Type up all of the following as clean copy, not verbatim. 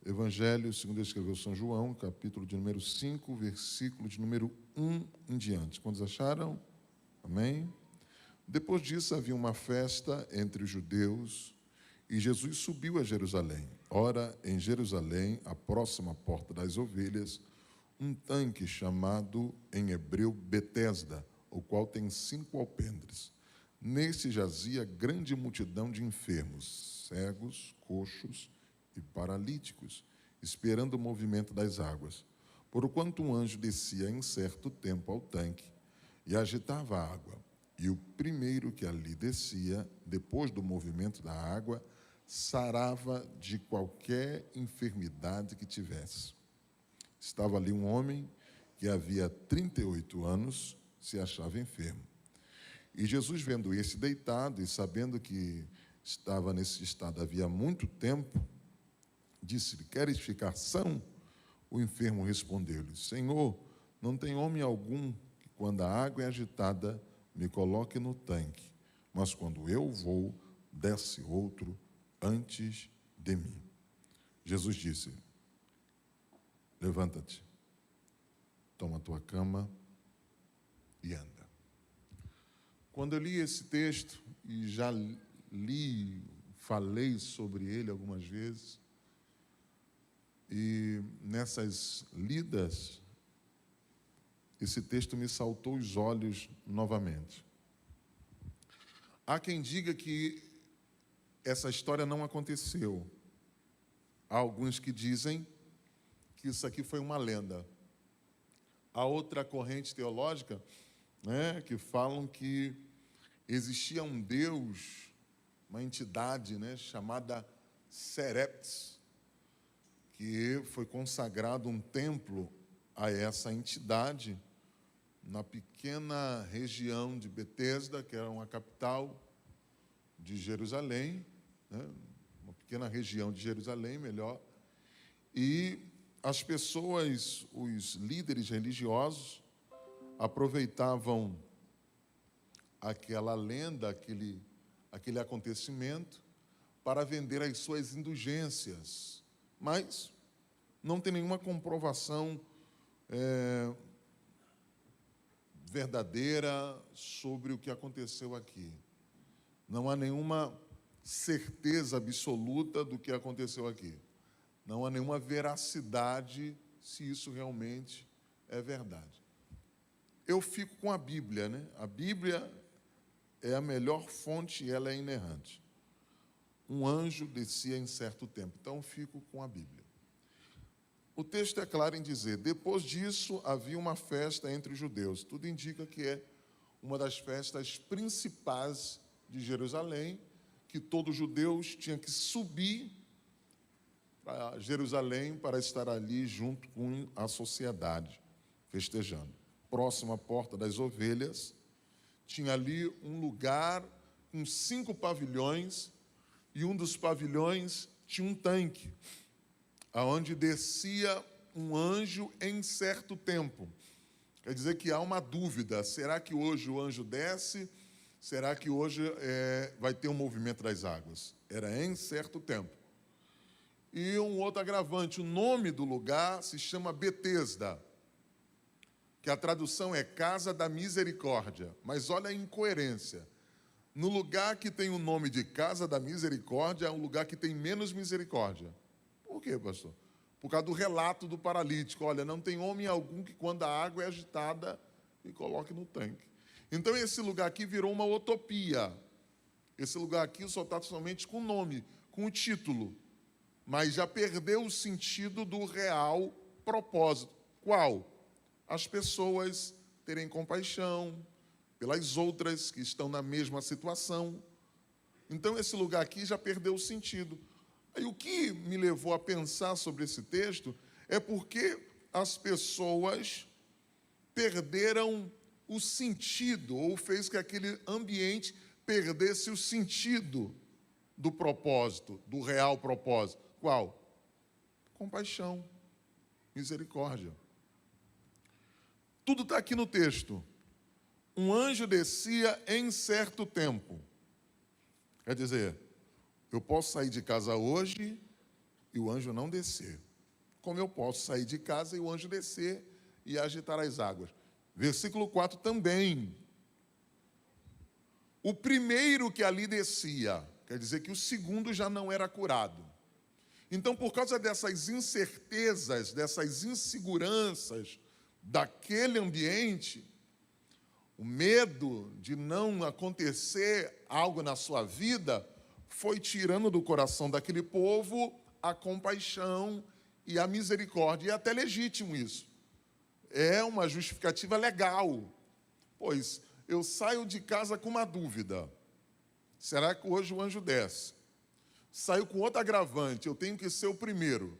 Evangelho segundo escreveu São João, capítulo de número 5, versículo de número 1 em diante. Quantos acharam? Amém? Depois disso havia uma festa entre os judeus e Jesus subiu a Jerusalém. Ora, em Jerusalém, à próxima porta das ovelhas, um tanque chamado em hebreu Betesda, o qual tem 5 alpendres. Nesse jazia grande multidão de enfermos, cegos, coxos e paralíticos, esperando o movimento das águas. Porquanto um anjo descia em certo tempo ao tanque e agitava a água, e o primeiro que ali descia, depois do movimento da água, sarava de qualquer enfermidade que tivesse. Estava ali um homem que havia 38 anos se achava enfermo. E Jesus, vendo esse deitado e sabendo que estava nesse estado havia muito tempo, disse-lhe: queres ficar são? O enfermo respondeu-lhe: Senhor, não tem homem algum que, quando a água é agitada, me coloque no tanque, mas quando eu vou, desce outro antes de mim. Jesus disse: levanta-te, toma a tua cama e anda. Quando eu li esse texto, e já falei sobre ele algumas vezes, e nessas lidas, esse texto me saltou os olhos novamente. Há quem diga que essa história não aconteceu. Há alguns que dizem que isso aqui foi uma lenda. Há outra corrente teológica, que falam que existia um Deus, uma entidade, chamada Sereptes, que foi consagrado um templo a essa entidade na pequena região de Betesda, que era uma capital de Jerusalém, uma pequena região de Jerusalém, melhor, e as pessoas, os líderes religiosos, aproveitavam aquela lenda, aquele acontecimento, para vender as suas indulgências, mas não tem nenhuma comprovação verdadeira sobre o que aconteceu aqui. Não há nenhuma certeza absoluta do que aconteceu aqui. Não há nenhuma veracidade se isso realmente é verdade. Eu fico com a Bíblia, A Bíblia é a melhor fonte e ela é inerrante. Um anjo descia em certo tempo, então eu fico com a Bíblia. O texto é claro em dizer: depois disso havia uma festa entre os judeus. Tudo indica que é uma das festas principais de Jerusalém, que todo judeu tinha que subir para Jerusalém para estar ali junto com a sociedade, festejando. Próximo à porta das ovelhas, tinha ali um lugar com 5 pavilhões, e um dos pavilhões tinha um tanque, aonde descia um anjo em certo tempo. Quer dizer que há uma dúvida: será que hoje o anjo desce? Será que hoje vai ter um movimento das águas? Era em certo tempo. E um outro agravante: o nome do lugar se chama Betesda, que a tradução é Casa da Misericórdia. Mas olha a incoerência. No lugar que tem o nome de Casa da Misericórdia, é um lugar que tem menos misericórdia. Por quê, pastor? Por causa do relato do paralítico. Olha, não tem homem algum que, quando a água é agitada, me coloque no tanque. Então, esse lugar aqui virou uma utopia. Esse lugar aqui só está somente com o nome, com o título. Mas já perdeu o sentido do real propósito. Qual? As pessoas terem compaixão pelas outras que estão na mesma situação. Então, esse lugar aqui já perdeu o sentido. Aí, o que me levou a pensar sobre esse texto é porque as pessoas perderam o sentido, ou fez que aquele ambiente perdesse o sentido do propósito, do real propósito. Qual? Compaixão, misericórdia. Tudo está aqui no texto. Um anjo descia em certo tempo. Quer dizer, eu posso sair de casa hoje e o anjo não descer. Como eu posso sair de casa e o anjo descer e agitar as águas? Versículo 4 também. O primeiro que ali descia, quer dizer que o segundo já não era curado. Então, por causa dessas incertezas, dessas inseguranças daquele ambiente, o medo de não acontecer algo na sua vida foi tirando do coração daquele povo a compaixão e a misericórdia. E é até legítimo isso. É uma justificativa legal. Pois eu saio de casa com uma dúvida. Será que hoje o anjo desce? Saio com outro agravante, eu tenho que ser o primeiro.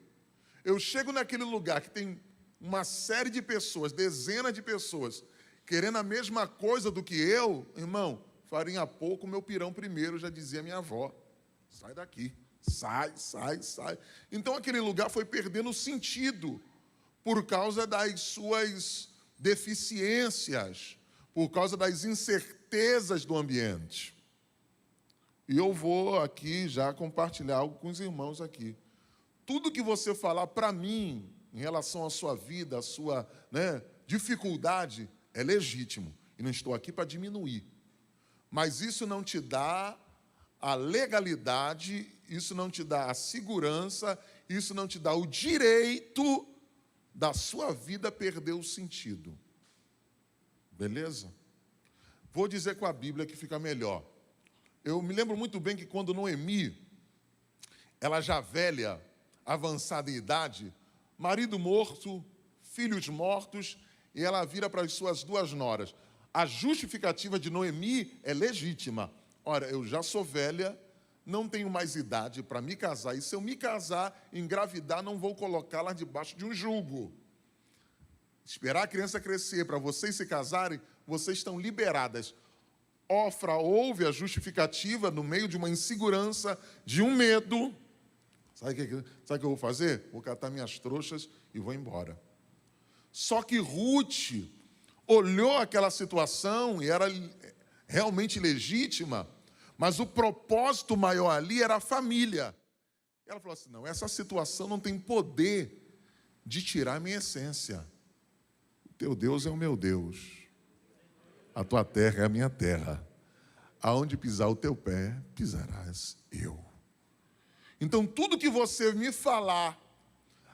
Eu chego naquele lugar que tem uma série de pessoas, dezenas de pessoas, querendo a mesma coisa do que eu, irmão, farinha pouco, meu pirão primeiro, já dizia minha avó. Sai daqui, sai. Então aquele lugar foi perdendo sentido por causa das suas deficiências, por causa das incertezas do ambiente. E eu vou aqui já compartilhar algo com os irmãos aqui. Tudo que você falar para mim, em relação à sua vida, à sua dificuldade, é legítimo. E não estou aqui para diminuir. Mas isso não te dá a legalidade, isso não te dá a segurança, isso não te dá o direito da sua vida perder o sentido. Beleza? Vou dizer com a Bíblia que fica melhor. Eu me lembro muito bem que quando Noemi, ela já velha, avançada em idade, marido morto, filhos mortos, e ela vira para as suas duas noras. A justificativa de Noemi é legítima. Ora, eu já sou velha, não tenho mais idade para me casar, e se eu me casar, engravidar, não vou colocá-la debaixo de um jugo. Esperar a criança crescer para vocês se casarem, vocês estão liberadas. Ofra ouve a justificativa no meio de uma insegurança, de um medo. Sabe o que eu vou fazer? Vou catar minhas trouxas e vou embora. Só que Ruth olhou aquela situação e era realmente legítima, mas o propósito maior ali era a família. Ela falou assim, não, essa situação não tem poder de tirar a minha essência. O teu Deus é o meu Deus. A tua terra é a minha terra. Aonde pisar o teu pé, pisarás eu. Então, tudo que você me falar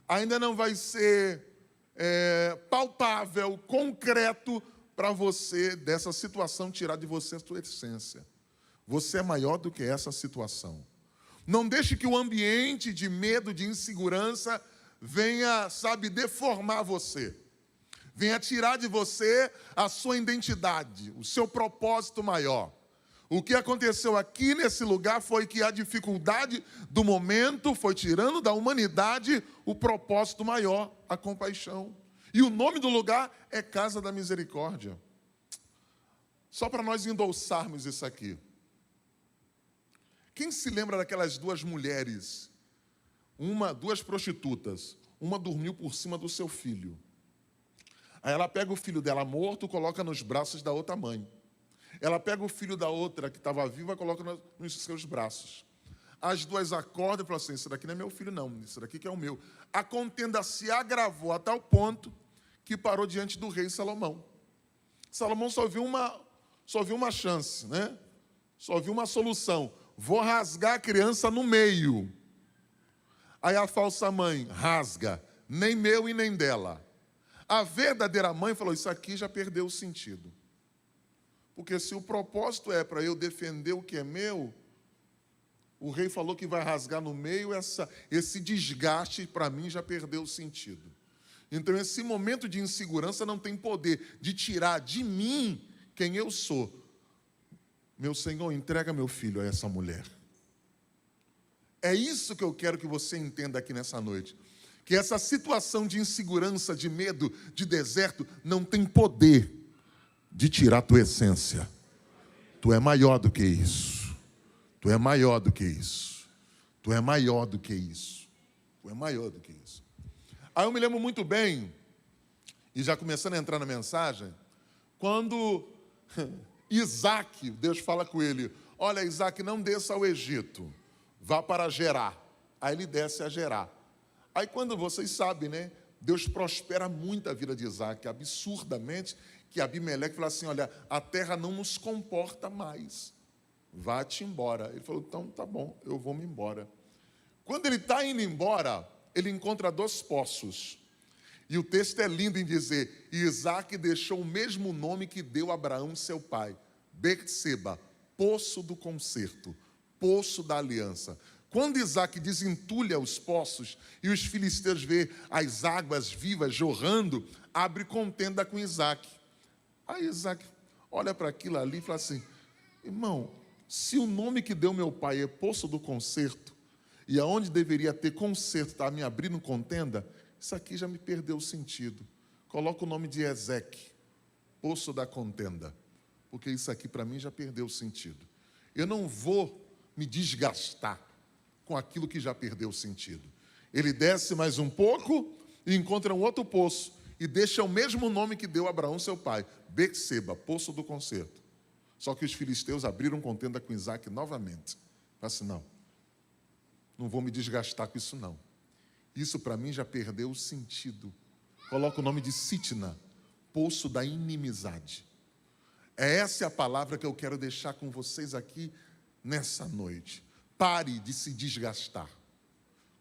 ainda não vai ser palpável, concreto, para você, dessa situação, tirar de você a sua essência. Você é maior do que essa situação. Não deixe que o ambiente de medo, de insegurança, venha, deformar você. Venha tirar de você a sua identidade, o seu propósito maior. O que aconteceu aqui nesse lugar foi que a dificuldade do momento foi tirando da humanidade o propósito maior, a compaixão. E o nome do lugar é Casa da Misericórdia. Só para nós endosarmos isso aqui. Quem se lembra daquelas duas mulheres? Duas prostitutas. Uma dormiu por cima do seu filho. Aí ela pega o filho dela morto, coloca nos braços da outra mãe. Ela pega o filho da outra que estava viva e coloca nos seus braços. As duas acordam e falam assim, esse daqui não é meu filho não, esse daqui que é o meu. A contenda se agravou a tal ponto que parou diante do rei Salomão. Salomão só viu uma chance, Só viu uma solução. Vou rasgar a criança no meio. Aí a falsa mãe rasga, nem meu e nem dela. A verdadeira mãe falou, isso aqui já perdeu o sentido. Porque se o propósito é para eu defender o que é meu, o rei falou que vai rasgar no meio, esse desgaste para mim já perdeu o sentido. Então esse momento de insegurança não tem poder de tirar de mim quem eu sou. Meu Senhor, entrega meu filho a essa mulher. É isso que eu quero que você entenda aqui nessa noite. Que essa situação de insegurança, de medo, de deserto, não tem poder de tirar a tua essência. Tu é maior do que isso. Tu é maior do que isso. Tu é maior do que isso. Tu é maior do que isso. Aí eu me lembro muito bem, e já começando a entrar na mensagem, quando Isaac, Deus fala com ele, olha Isaac, não desça ao Egito, vá para Gerar. Aí ele desce a Gerar. Aí quando vocês sabem, né? Deus prospera muito a vida de Isaac, absurdamente, que Abimeleque fala assim, olha, a terra não nos comporta mais. Vá-te embora. Ele falou, então tá bom, eu vou-me embora. Quando ele está indo embora, ele encontra 2 poços. E o texto é lindo em dizer, Isaac deixou o mesmo nome que deu a Abraão, seu pai. Berseba, poço do concerto, poço da aliança. Quando Isaac desentulha os poços e os filisteus vê as águas vivas jorrando, abre contenda com Isaac. Aí Isaac olha para aquilo ali e fala assim, irmão, se o nome que deu meu pai é poço do concerto, e aonde deveria ter concerto está me abrindo contenda, isso aqui já me perdeu o sentido. Coloca o nome de Ezeque, poço da contenda, porque isso aqui para mim já perdeu o sentido. Eu não vou me desgastar com aquilo que já perdeu o sentido. Ele desce mais um pouco e encontra um outro poço e deixa o mesmo nome que deu a Abraão, seu pai, Berseba, poço do concerto. Só que os filisteus abriram contenda com Isaac novamente. Fala assim, não vou me desgastar com isso não. Isso para mim já perdeu o sentido. Coloca o nome de Sitna, poço da inimizade. Essa é a palavra que eu quero deixar com vocês aqui nessa noite. Pare de se desgastar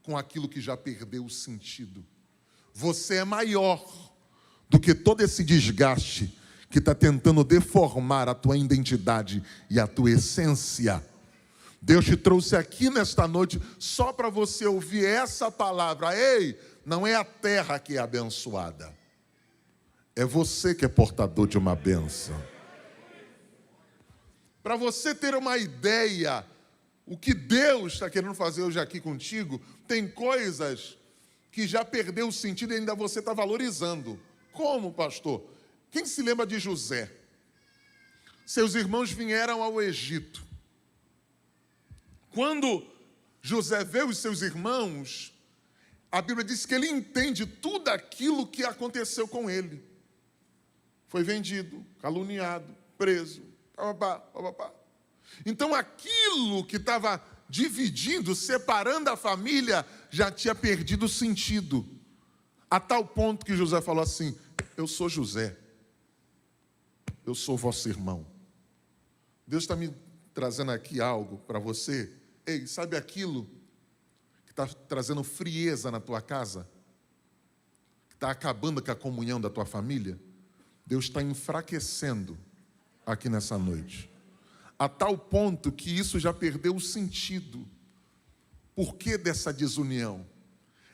com aquilo que já perdeu o sentido. Você é maior do que todo esse desgaste que está tentando deformar a tua identidade e a tua essência. Deus te trouxe aqui nesta noite só para você ouvir essa palavra. Ei, não é a terra que é abençoada. É você que é portador de uma bênção. Para você ter uma ideia, o que Deus está querendo fazer hoje aqui contigo, tem coisas que já perdeu o sentido e ainda você está valorizando. Como, pastor? Quem se lembra de José? Seus irmãos vieram ao Egito. Quando José vê os seus irmãos, a Bíblia diz que ele entende tudo aquilo que aconteceu com ele. Foi vendido, caluniado, preso, papapá. Então aquilo que estava dividindo, separando a família, já tinha perdido o sentido. A tal ponto que José falou assim, eu sou José, eu sou vosso irmão. Deus está me trazendo aqui algo para você. Ei, sabe aquilo que está trazendo frieza na tua casa? Que está acabando com a comunhão da tua família? Deus está enfraquecendo aqui nessa noite. A tal ponto que isso já perdeu o sentido. Por que dessa desunião?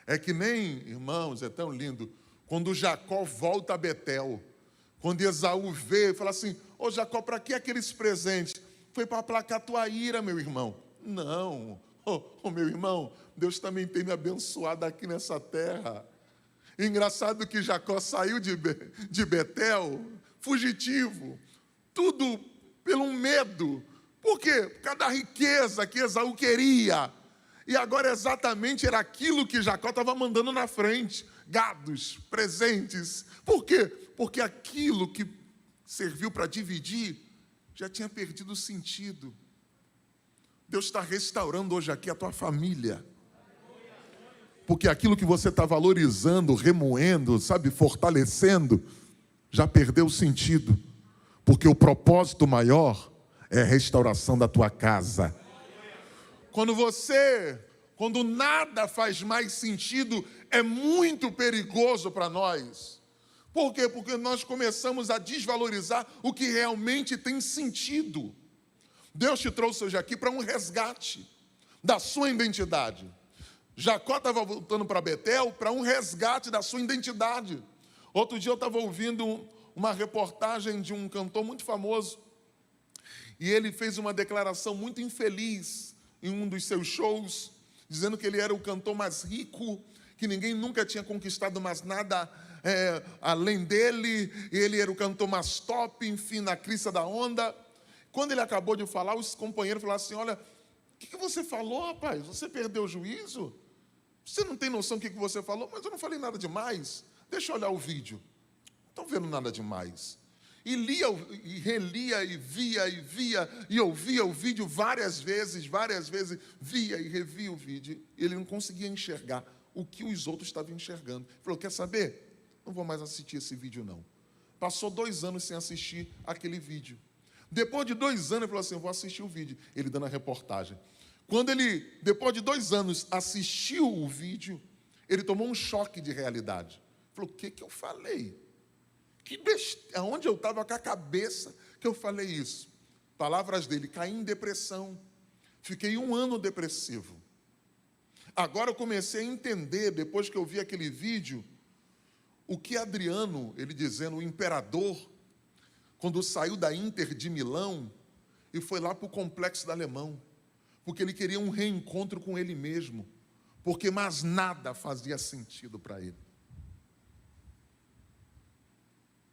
É que nem, irmãos, é tão lindo, quando Jacó volta a Betel, quando Esaú vê e fala assim, ô Jacó, para que aqueles presentes? Foi para aplacar a tua ira, meu irmão. Não, meu irmão, Deus também tem me abençoado aqui nessa terra. Engraçado que Jacó saiu de Betel, fugitivo, tudo pelo medo. Por quê? Por causa da riqueza que Esaú queria. E agora exatamente era aquilo que Jacó estava mandando na frente. Gados, presentes. Por quê? Porque aquilo que serviu para dividir já tinha perdido o sentido. Deus está restaurando hoje aqui a tua família. Porque aquilo que você está valorizando, remoendo, sabe, fortalecendo, já perdeu o sentido. Porque o propósito maior é a restauração da tua casa. Quando nada faz mais sentido, é muito perigoso para nós. Por quê? Porque nós começamos a desvalorizar o que realmente tem sentido. Deus te trouxe hoje aqui para um resgate da sua identidade. Jacó estava voltando para Betel para um resgate da sua identidade. Outro dia eu estava ouvindo uma reportagem de um cantor muito famoso. E ele fez uma declaração muito infeliz em um dos seus shows, dizendo que ele era o cantor mais rico, que ninguém nunca tinha conquistado mais nada além dele, e ele era o cantor mais top, enfim, na crista da onda. Quando ele acabou de falar, os companheiros falaram assim, olha, o que você falou, rapaz? Você perdeu o juízo? Você não tem noção do que você falou? Mas eu não falei nada demais. Deixa eu olhar o vídeo. Não estou vendo nada demais. E lia, e relia, e via, e ouvia o vídeo várias vezes, via e revia o vídeo. E ele não conseguia enxergar o que os outros estavam enxergando. Ele falou, quer saber? Não vou mais assistir esse vídeo, não. Passou 2 anos sem assistir aquele vídeo. Depois de 2 anos, ele falou assim, eu vou assistir o vídeo. Ele dando a reportagem. Quando ele, depois de 2 anos, assistiu o vídeo, ele tomou um choque de realidade. Ele falou, o que eu falei? Aonde eu estava com a cabeça que eu falei isso? Palavras dele, caí em depressão. Fiquei 1 ano depressivo. Agora eu comecei a entender, depois que eu vi aquele vídeo, o que Adriano, ele dizendo, o imperador, quando saiu da Inter de Milão e foi lá para o Complexo do Alemão, porque ele queria um reencontro com ele mesmo, porque mais nada fazia sentido para ele.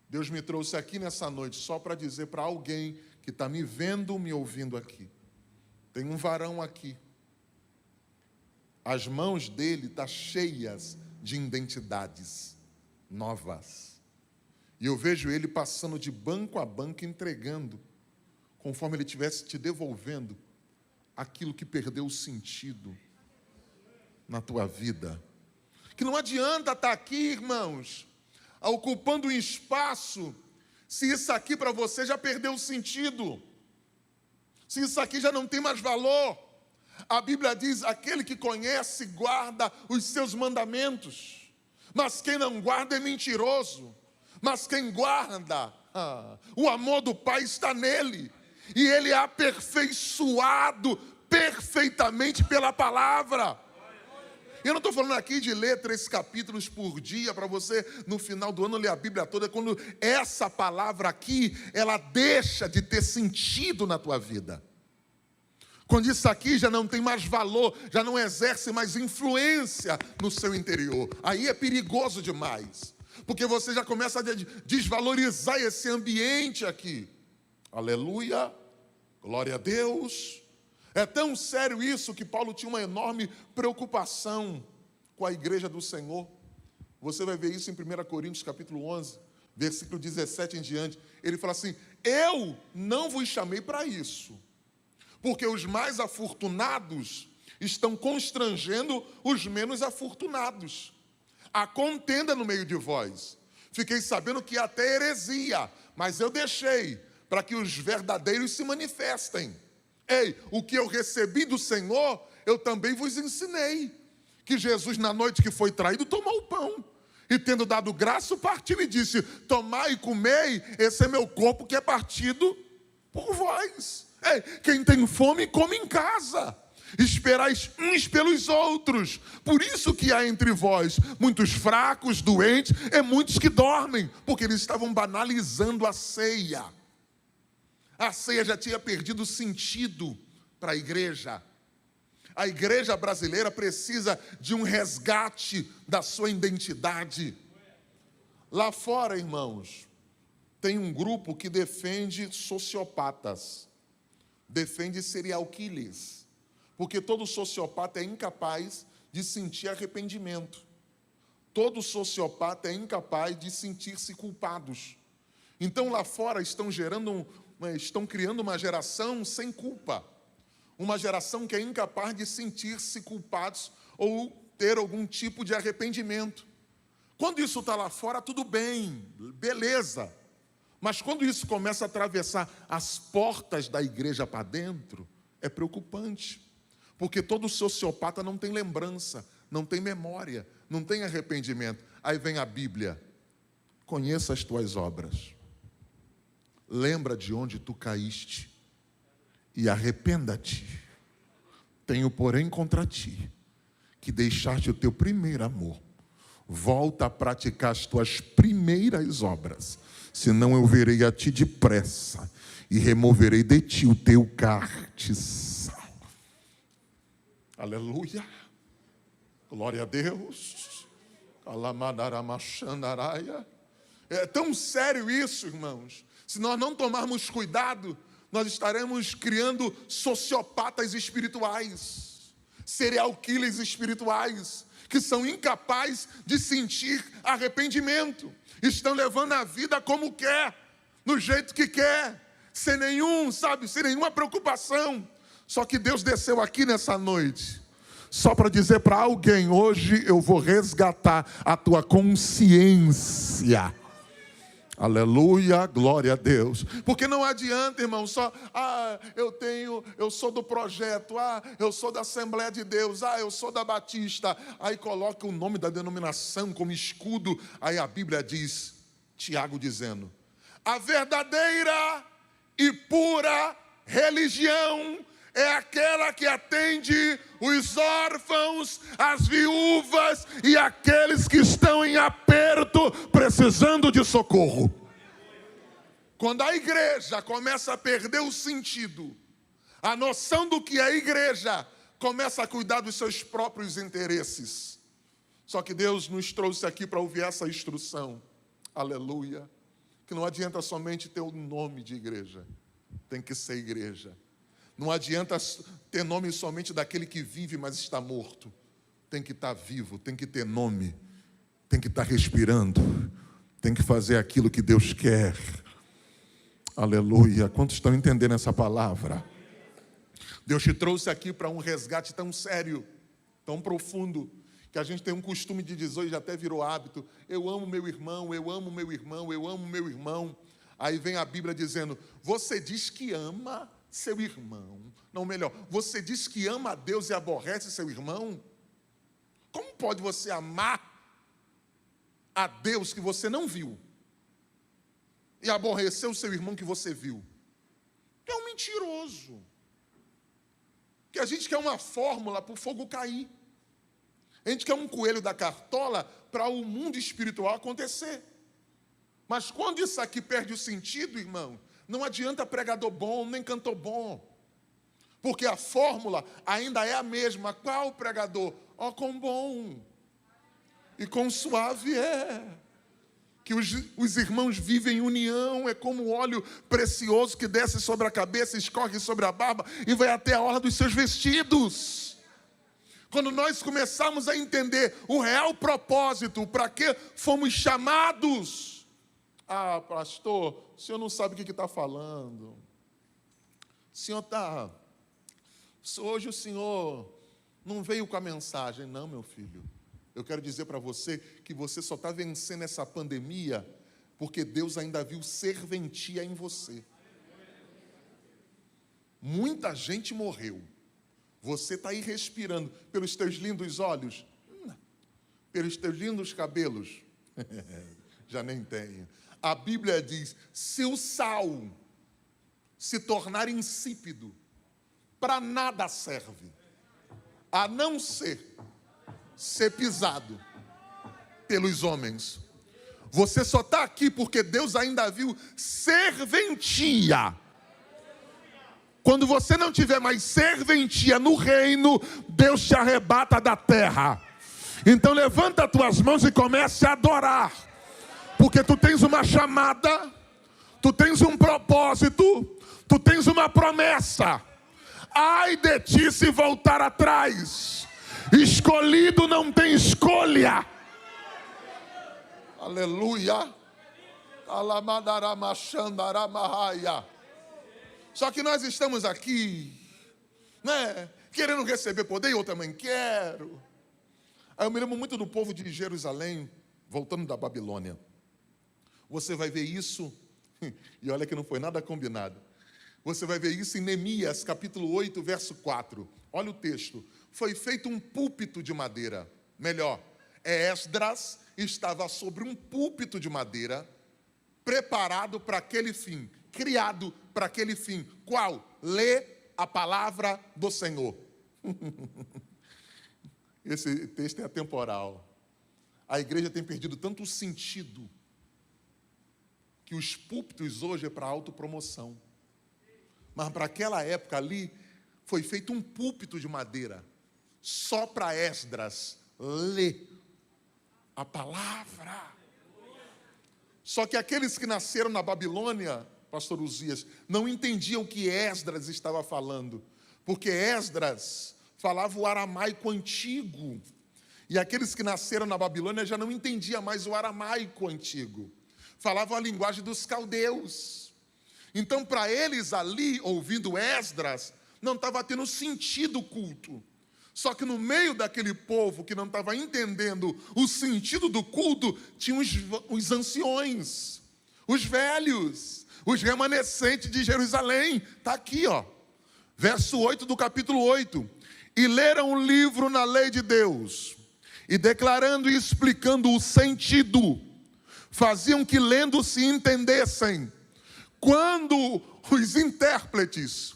Deus me trouxe aqui nessa noite só para dizer para alguém que está me vendo, me ouvindo aqui. Tem um varão aqui. As mãos dele estão cheias de identidades novas. E eu vejo ele passando de banco a banco, entregando, conforme ele estivesse te devolvendo aquilo que perdeu o sentido na tua vida. Que não adianta estar aqui, irmãos, ocupando um espaço, se isso aqui para você já perdeu o sentido, se isso aqui já não tem mais valor. A Bíblia diz, aquele que conhece, guarda os seus mandamentos, mas quem não guarda é mentiroso, mas quem guarda, o amor do Pai está nele, e ele é aperfeiçoado perfeitamente pela palavra. Eu não estou falando aqui de ler 3 capítulos por dia para você, no final do ano, ler a Bíblia toda. Quando essa palavra aqui, ela deixa de ter sentido na tua vida. Quando isso aqui já não tem mais valor, já não exerce mais influência no seu interior. Aí é perigoso demais. Porque você já começa a desvalorizar esse ambiente aqui. Aleluia, glória a Deus. É tão sério isso que Paulo tinha uma enorme preocupação com a igreja do Senhor. Você vai ver isso em 1 Coríntios capítulo 11, versículo 17 em diante. Ele fala assim, eu não vos chamei para isso, porque os mais afortunados estão constrangendo os menos afortunados. Há contenda no meio de vós. Fiquei sabendo que até heresia, mas eu deixei para que os verdadeiros se manifestem. Ei, o que eu recebi do Senhor, eu também vos ensinei. Que Jesus, na noite que foi traído, tomou o pão. E tendo dado graça, o partiu e disse, tomai e comei, esse é meu corpo que é partido por vós. Ei, quem tem fome, come em casa. Esperais uns pelos outros. Por isso que há entre vós muitos fracos, doentes, e muitos que dormem. Porque eles estavam banalizando a ceia. A ceia já tinha perdido sentido para a igreja. A igreja brasileira precisa de um resgate da sua identidade. Lá fora, irmãos, tem um grupo que defende sociopatas, defende serial killers, porque todo sociopata é incapaz de sentir arrependimento. Todo sociopata é incapaz de sentir-se culpados. Então, lá fora estão criando uma geração sem culpa. Uma geração que é incapaz de sentir-se culpados ou ter algum tipo de arrependimento. Quando isso está lá fora, tudo bem, beleza. Mas quando isso começa a atravessar as portas da igreja para dentro, é preocupante. Porque todo sociopata não tem lembrança, não tem memória, não tem arrependimento. Aí vem a Bíblia. Conheça as tuas obras. Lembra de onde tu caíste e arrependa-te. Tenho, porém, contra ti que deixaste o teu primeiro amor. Volta a praticar as tuas primeiras obras, senão eu verei a ti depressa e removerei de ti o teu cartiçal. Aleluia, glória a Deus. É tão sério isso, irmãos. Se nós não tomarmos cuidado, nós estaremos criando sociopatas espirituais, serial killers espirituais, que são incapazes de sentir arrependimento, estão levando a vida como quer, no jeito que quer, sem nenhuma preocupação. Só que Deus desceu aqui nessa noite, só para dizer para alguém: hoje eu vou resgatar a tua consciência. Aleluia, glória a Deus. Porque não adianta, irmão, eu sou do projeto, eu sou da Assembleia de Deus, eu sou da Batista. Aí coloca o nome da denominação como escudo. Aí a Bíblia diz, Tiago dizendo: a verdadeira e pura religião é aquela que atende os órfãos, as viúvas e aqueles que estão em aperto, precisando de socorro. Quando a igreja começa a perder o sentido, a noção do que é igreja, começa a cuidar dos seus próprios interesses. Só que Deus nos trouxe aqui para ouvir essa instrução. Aleluia. Que não adianta somente ter o nome de igreja, tem que ser igreja. Não adianta ter nome somente daquele que vive, mas está morto. Tem que estar vivo, tem que ter nome, tem que estar respirando, tem que fazer aquilo que Deus quer. Aleluia. Quantos estão entendendo essa palavra? Deus te trouxe aqui para um resgate tão sério, tão profundo, que a gente tem um costume de dizer, hoje até virou hábito: eu amo meu irmão, eu amo meu irmão, eu amo meu irmão. Aí vem a Bíblia dizendo: você diz que ama seu irmão. Não, melhor, você diz que ama a Deus e aborrece seu irmão? Como pode você amar a Deus que você não viu e aborrecer o seu irmão que você viu? É um mentiroso. Que a gente quer uma fórmula para o fogo cair. A gente quer um coelho da cartola para o mundo espiritual acontecer. Mas quando isso aqui perde o sentido, irmão, não adianta pregador bom, nem cantor bom. Porque a fórmula ainda é a mesma. Qual pregador? Quão bom e quão suave é. Que os irmãos vivem em união, é como o óleo precioso que desce sobre a cabeça, escorre sobre a barba e vai até a orla dos seus vestidos. Quando nós começarmos a entender o real propósito, para que fomos chamados. Pastor, o senhor não sabe o que está falando. Hoje o senhor não veio com a mensagem. Não, meu filho. Eu quero dizer para você que você só está vencendo essa pandemia porque Deus ainda viu serventia em você. Muita gente morreu. Você está aí respirando pelos teus lindos olhos, pelos teus lindos cabelos. Já nem tenho. A Bíblia diz: se o sal se tornar insípido, para nada serve, a não ser pisado pelos homens. Você só está aqui porque Deus ainda viu serventia. Quando você não tiver mais serventia no reino, Deus te arrebata da terra. Então levanta as tuas mãos e comece a adorar. Porque tu tens uma chamada, tu tens um propósito, tu tens uma promessa. Ai de ti se voltar atrás. Escolhido não tem escolha. Aleluia. Só que nós estamos aqui, querendo receber poder, e eu também quero. Aí eu me lembro muito do povo de Jerusalém, voltando da Babilônia. Você vai ver isso, e olha que não foi nada combinado. Você vai ver isso em Neemias, capítulo 8, verso 4. Olha o texto. Foi feito um púlpito de madeira. Melhor, Esdras estava sobre um púlpito de madeira, preparado para aquele fim, criado para aquele fim. Qual? Ler a palavra do Senhor. Esse texto é atemporal. A igreja tem perdido tanto o sentido que os púlpitos hoje é para autopromoção. Mas para aquela época ali, foi feito um púlpito de madeira, só para Esdras ler a palavra. Só que aqueles que nasceram na Babilônia, pastor Uzias, não entendiam o que Esdras estava falando, porque Esdras falava o aramaico antigo, e aqueles que nasceram na Babilônia já não entendiam mais o aramaico antigo. falavam a linguagem dos caldeus. Então, para eles ali, ouvindo Esdras, não estava tendo sentido o culto. Só que no meio daquele povo que não estava entendendo o sentido do culto, tinha os anciões, os velhos, os remanescentes de Jerusalém. Está aqui, ó, verso 8 do capítulo 8. E leram um livro na lei de Deus, e declarando e explicando o sentido, faziam que lendo se entendessem. Quando os intérpretes,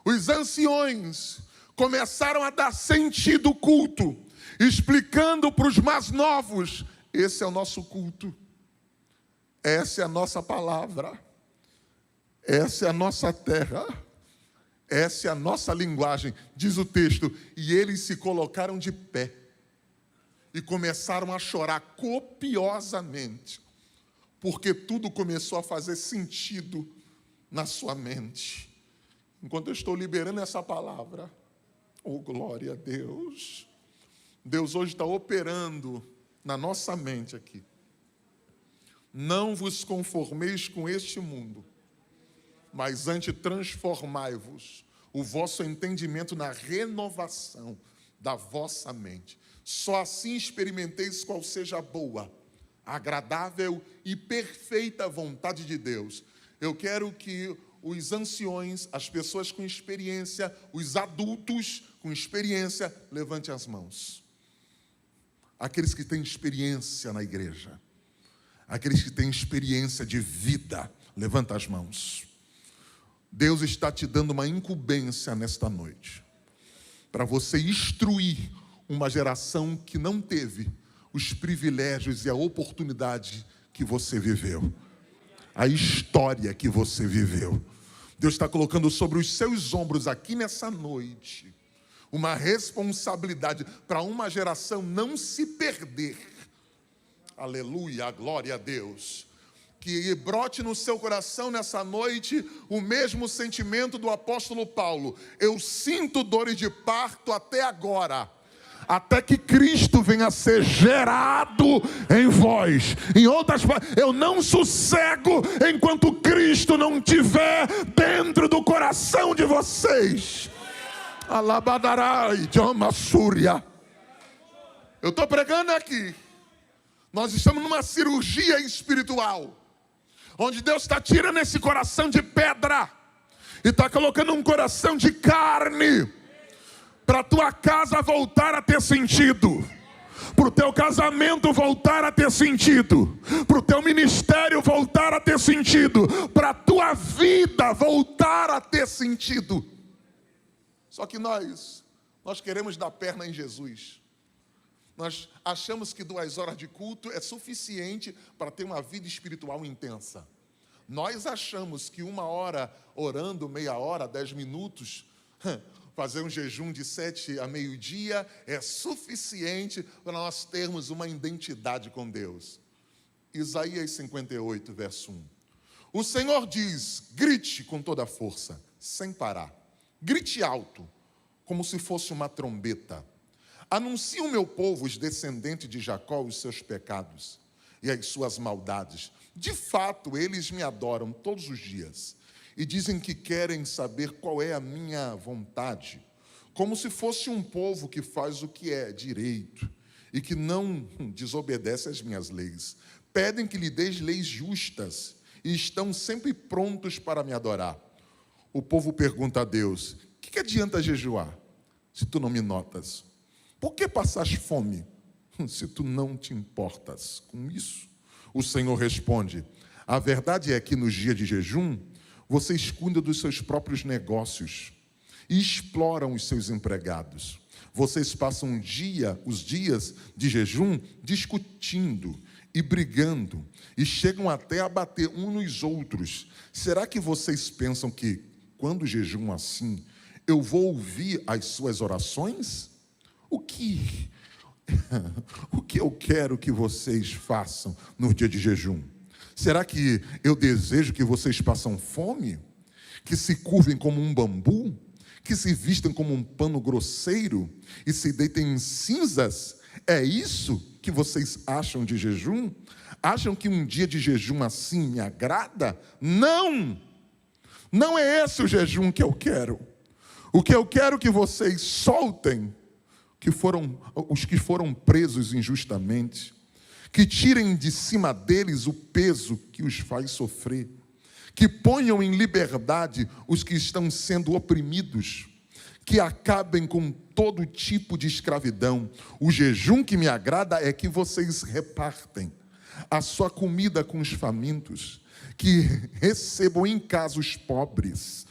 os anciões, começaram a dar sentido ao culto, explicando para os mais novos: esse é o nosso culto, essa é a nossa palavra, essa é a nossa terra, essa é a nossa linguagem, diz o texto. E eles se colocaram de pé e começaram a chorar copiosamente, porque tudo começou a fazer sentido na sua mente. Enquanto eu estou liberando essa palavra, oh, glória a Deus, Deus hoje está operando na nossa mente aqui. Não vos conformeis com este mundo, mas antes transformai-vos o vosso entendimento na renovação da vossa mente. Só assim experimenteis qual seja a boa, agradável e perfeita vontade de Deus. Eu quero que os anciões, as pessoas com experiência, os adultos com experiência, levante as mãos. Aqueles que têm experiência na igreja, aqueles que têm experiência de vida, levanta as mãos. Deus está te dando uma incumbência nesta noite, para você instruir uma geração que não teve os privilégios e a oportunidade que você viveu, a história que você viveu. Deus está colocando sobre os seus ombros aqui nessa noite uma responsabilidade para uma geração não se perder. Aleluia, glória a Deus. Que brote no seu coração nessa noite o mesmo sentimento do apóstolo Paulo. Eu sinto dores de parto até agora, até que Cristo venha a ser gerado em vós. Em outras palavras, eu não sossego enquanto Cristo não estiver dentro do coração de vocês. Alabadarai, Jamassúria. Eu estou pregando aqui. Nós estamos numa cirurgia espiritual, onde Deus está tirando esse coração de pedra e está colocando um coração de carne, para a tua casa voltar a ter sentido, para o teu casamento voltar a ter sentido, para o teu ministério voltar a ter sentido, para a tua vida voltar a ter sentido. Só que nós queremos dar perna em Jesus. Nós achamos que 2 horas de culto é suficiente para ter uma vida espiritual intensa. Nós achamos que 1 hora orando, meia hora, 10 minutos, fazer um jejum de 7 a meio-dia é suficiente para nós termos uma identidade com Deus. Isaías 58, verso 1. O Senhor diz: grite com toda a força, sem parar. Grite alto, como se fosse uma trombeta. Anuncie ao meu povo, os descendentes de Jacó, os seus pecados e as suas maldades. De fato, eles me adoram todos os dias e dizem que querem saber qual é a minha vontade, como se fosse um povo que faz o que é direito e que não desobedece às minhas leis. Pedem que lhe dês leis justas e estão sempre prontos para me adorar. O povo pergunta a Deus: que adianta jejuar se tu não me notas? Por que passas fome se tu não te importas com isso? O Senhor responde: a verdade é que nos dias de jejum vocês cuidam dos seus próprios negócios e exploram os seus empregados. Vocês passam os dias de jejum discutindo e brigando e chegam até a bater uns nos outros. Será que vocês pensam que, quando jejuam assim, eu vou ouvir as suas orações? O que eu quero que vocês façam no dia de jejum? Será que eu desejo que vocês passem fome? Que se curvem como um bambu? Que se vistam como um pano grosseiro? E se deitem em cinzas? É isso que vocês acham de jejum? Acham que um dia de jejum assim me agrada? Não! Não é esse o jejum que eu quero. O que eu quero que vocês soltem os que foram presos injustamente, que tirem de cima deles o peso que os faz sofrer, que ponham em liberdade os que estão sendo oprimidos, que acabem com todo tipo de escravidão. O jejum que me agrada é que vocês repartem a sua comida com os famintos, que recebam em casa os pobres,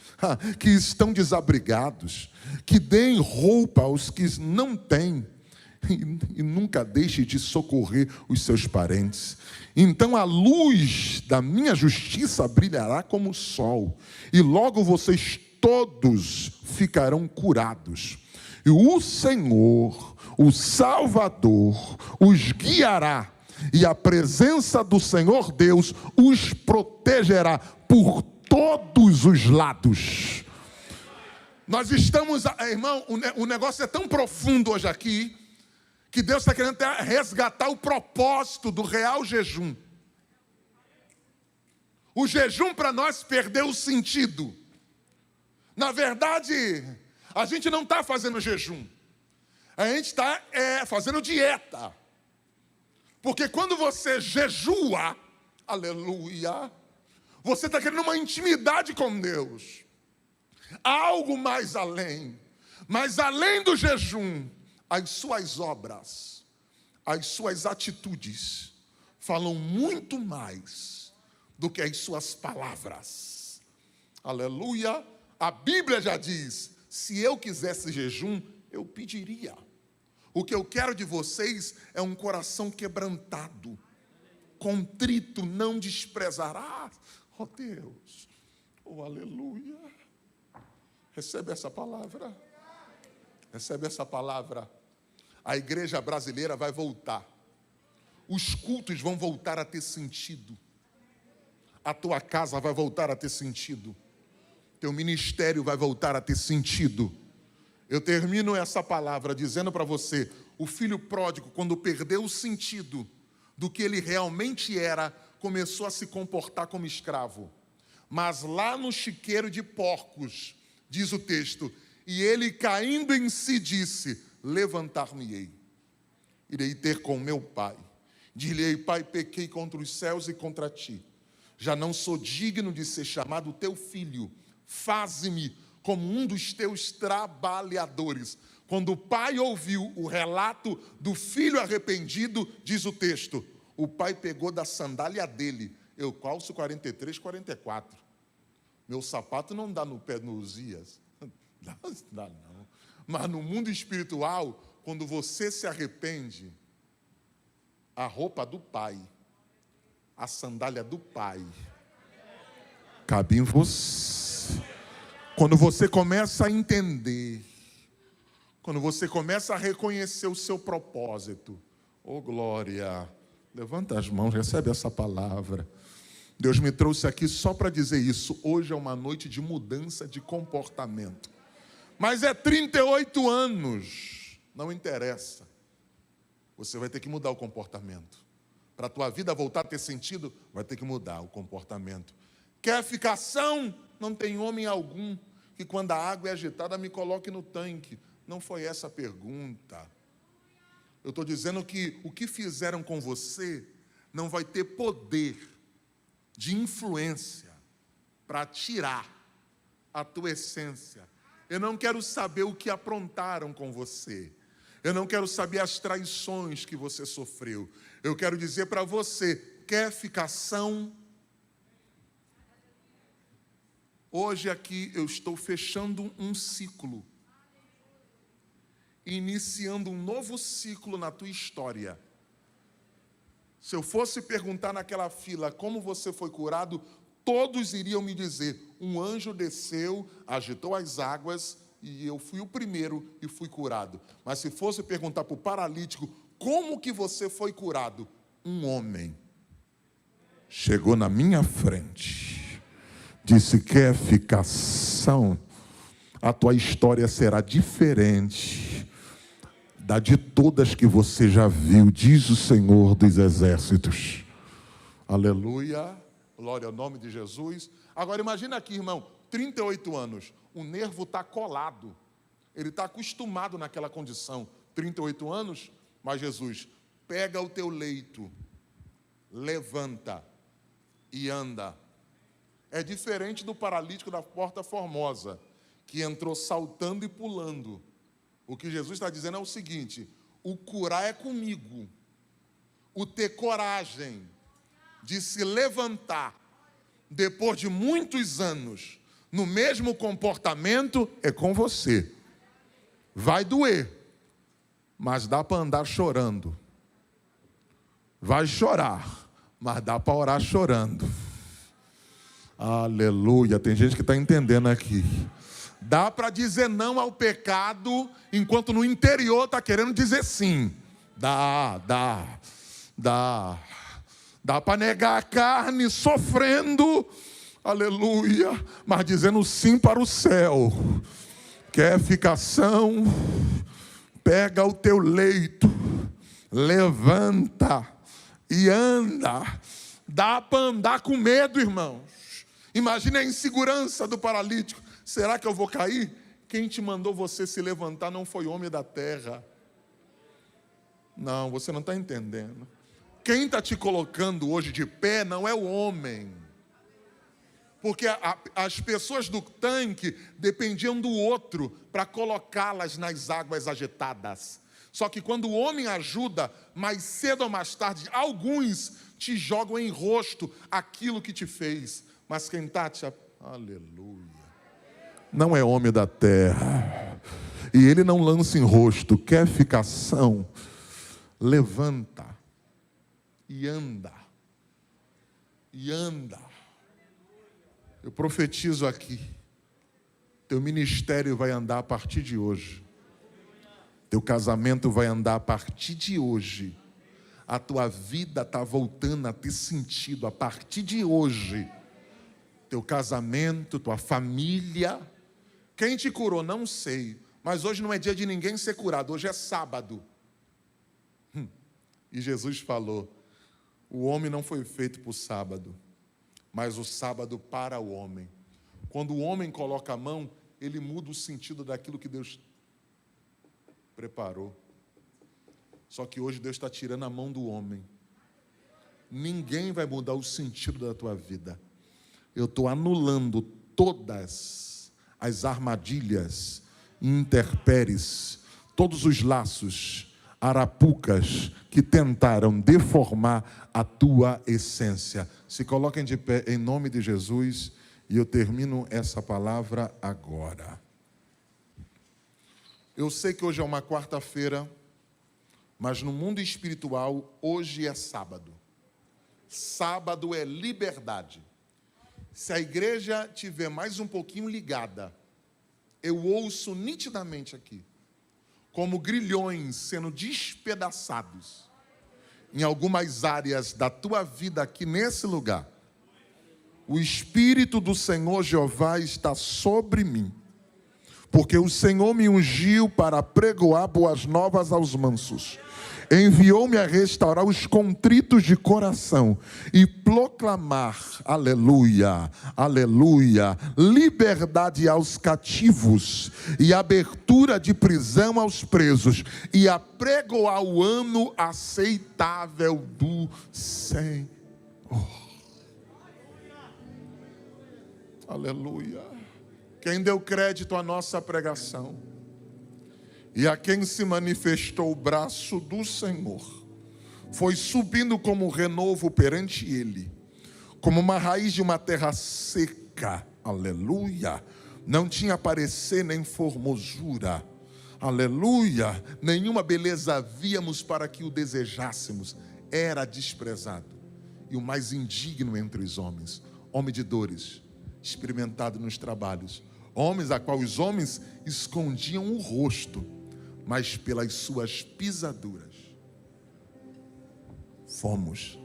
que estão desabrigados, que deem roupa aos que não têm, e nunca deixe de socorrer os seus parentes. Então a luz da minha justiça brilhará como o sol, e logo vocês todos ficarão curados. E o Senhor, o Salvador, os guiará, e a presença do Senhor Deus os protegerá por todos os lados. Nós estamos, irmão, o negócio é tão profundo hoje aqui, que Deus está querendo resgatar o propósito do real jejum. O jejum para nós perdeu o sentido. Na verdade, a gente não está fazendo jejum. A gente está fazendo dieta. Porque quando você jejua, aleluia, você está querendo uma intimidade com Deus. Algo mais além. Mas além do jejum, as suas obras, as suas atitudes falam muito mais do que as suas palavras. Aleluia. A Bíblia já diz, se eu quisesse jejum, eu pediria. O que eu quero de vocês é um coração quebrantado, contrito, não desprezarás. Oh Deus, oh aleluia. Recebe essa palavra. Recebe essa palavra. A igreja brasileira vai voltar. Os cultos vão voltar a ter sentido. A tua casa vai voltar a ter sentido. Teu ministério vai voltar a ter sentido. Eu termino essa palavra dizendo para você, o filho pródigo, quando perdeu o sentido do que ele realmente era, começou a se comportar como escravo. Mas lá no chiqueiro de porcos, diz o texto, e ele caindo em si disse, levantar-me-ei, irei ter com meu pai. Dir-lhe-ei, pai, pequei contra os céus e contra ti. Já não sou digno de ser chamado teu filho. Faze-me como um dos teus trabalhadores. Quando o pai ouviu o relato do filho arrependido, diz o texto, o pai pegou da sandália dele. Eu calço 43, 44. Meu sapato não dá no pé no Uzias. Dá não. Mas no mundo espiritual, quando você se arrepende, a roupa do pai, a sandália do pai, cabe em você. Quando você começa a entender, quando você começa a reconhecer o seu propósito, oh glória, levanta as mãos, recebe essa palavra. Deus me trouxe aqui só para dizer isso. Hoje é uma noite de mudança de comportamento. Mas é 38 anos, não interessa. Você vai ter que mudar o comportamento. Para a tua vida voltar a ter sentido, vai ter que mudar o comportamento. Quer ficação? Não tem homem algum que quando a água é agitada me coloque no tanque. Não foi essa a pergunta. Eu estou dizendo que o que fizeram com você não vai ter poder de influência para tirar a tua essência. Eu não quero saber o que aprontaram com você. Eu não quero saber as traições que você sofreu. Eu quero dizer para você, quer ficação? Hoje aqui eu estou fechando um ciclo. Iniciando um novo ciclo na tua história. Se eu fosse perguntar naquela fila como você foi curado, todos iriam me dizer, um anjo desceu, agitou as águas e eu fui o primeiro e fui curado. Mas se fosse perguntar para o paralítico, como que você foi curado? Um homem chegou na minha frente, disse, quer ficação? A tua história será diferente. da de todas que você já viu, diz o Senhor dos Exércitos. Aleluia, glória ao nome de Jesus. Agora imagina aqui, irmão, 38 anos, o nervo está colado, ele está acostumado naquela condição, 38 anos, mas Jesus, pega o teu leito, levanta e anda. É diferente do paralítico da Porta Formosa, que entrou saltando e pulando. O que Jesus está dizendo é o seguinte: o curar é comigo, o ter coragem de se levantar depois de muitos anos no mesmo comportamento é com você. Vai doer, mas dá para andar chorando. Vai chorar, mas dá para orar chorando. Aleluia, tem gente que está entendendo aqui. Dá para dizer não ao pecado, enquanto no interior está querendo dizer sim. Dá para negar a carne, sofrendo, aleluia, mas dizendo sim para o céu. Quer ficação? Pega o teu leito, levanta e anda. Dá para andar com medo, irmãos. Imagine a insegurança do paralítico. Será que eu vou cair? Quem te mandou você se levantar não foi homem da terra. Não, você não está entendendo. Quem está te colocando hoje de pé não é o homem. Porque as pessoas do tanque dependiam do outro para colocá-las nas águas agitadas. Só que quando o homem ajuda, mais cedo ou mais tarde, alguns te jogam em rosto aquilo que te fez. Mas quem está te... Aleluia. Não é homem da terra. E ele não lança em rosto. Quer ficação? Levanta. E anda. E anda. Eu profetizo aqui. Teu ministério vai andar a partir de hoje. Teu casamento vai andar a partir de hoje. A tua vida está voltando a ter sentido a partir de hoje. Teu casamento, tua família. Quem te curou? Não sei. Mas hoje não é dia de ninguém ser curado. Hoje é sábado. E Jesus falou: o homem não foi feito para o sábado, mas o sábado para o homem. Quando o homem coloca a mão, ele muda o sentido daquilo que Deus preparou. Só que hoje Deus está tirando a mão do homem. Ninguém vai mudar o sentido da tua vida. Eu estou anulando todas as armadilhas, intempéries, todos os laços, arapucas que tentaram deformar a tua essência. Se coloquem de pé em nome de Jesus e eu termino essa palavra agora. Eu sei que hoje é uma quarta-feira, mas no mundo espiritual hoje é sábado. Sábado é liberdade. Se a igreja tiver mais um pouquinho ligada, eu ouço nitidamente aqui, como grilhões sendo despedaçados em algumas áreas da tua vida aqui nesse lugar. O Espírito do Senhor Jeová está sobre mim, porque o Senhor me ungiu para pregoar boas novas aos mansos. Enviou-me a restaurar os contritos de coração e proclamar, aleluia, aleluia, liberdade aos cativos e abertura de prisão aos presos e a pregoar o ano aceitável do Senhor. Aleluia. Quem deu crédito à nossa pregação? E a quem se manifestou o braço do Senhor, foi subindo como renovo perante ele, como uma raiz de uma terra seca, aleluia, não tinha parecer nem formosura, aleluia, nenhuma beleza víamos para que o desejássemos, era desprezado, e o mais indigno entre os homens, homem de dores, experimentado nos trabalhos, homens a qual os homens escondiam o rosto, mas pelas suas pisaduras fomos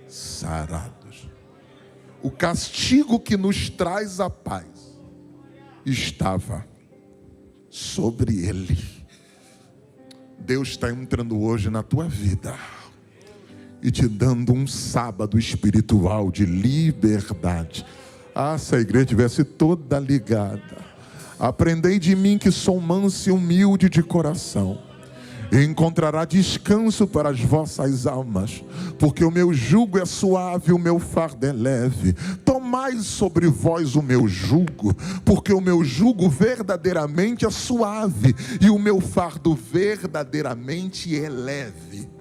sarados. O castigo que nos traz a paz estava sobre ele. Deus está entrando hoje na tua vida e te dando um sábado espiritual de liberdade. Se a igreja estivesse toda ligada. Aprendei de mim que sou manso e humilde de coração, e encontrará descanso para as vossas almas, porque o meu jugo é suave e o meu fardo é leve. Tomai sobre vós o meu jugo, porque o meu jugo verdadeiramente é suave e o meu fardo verdadeiramente é leve.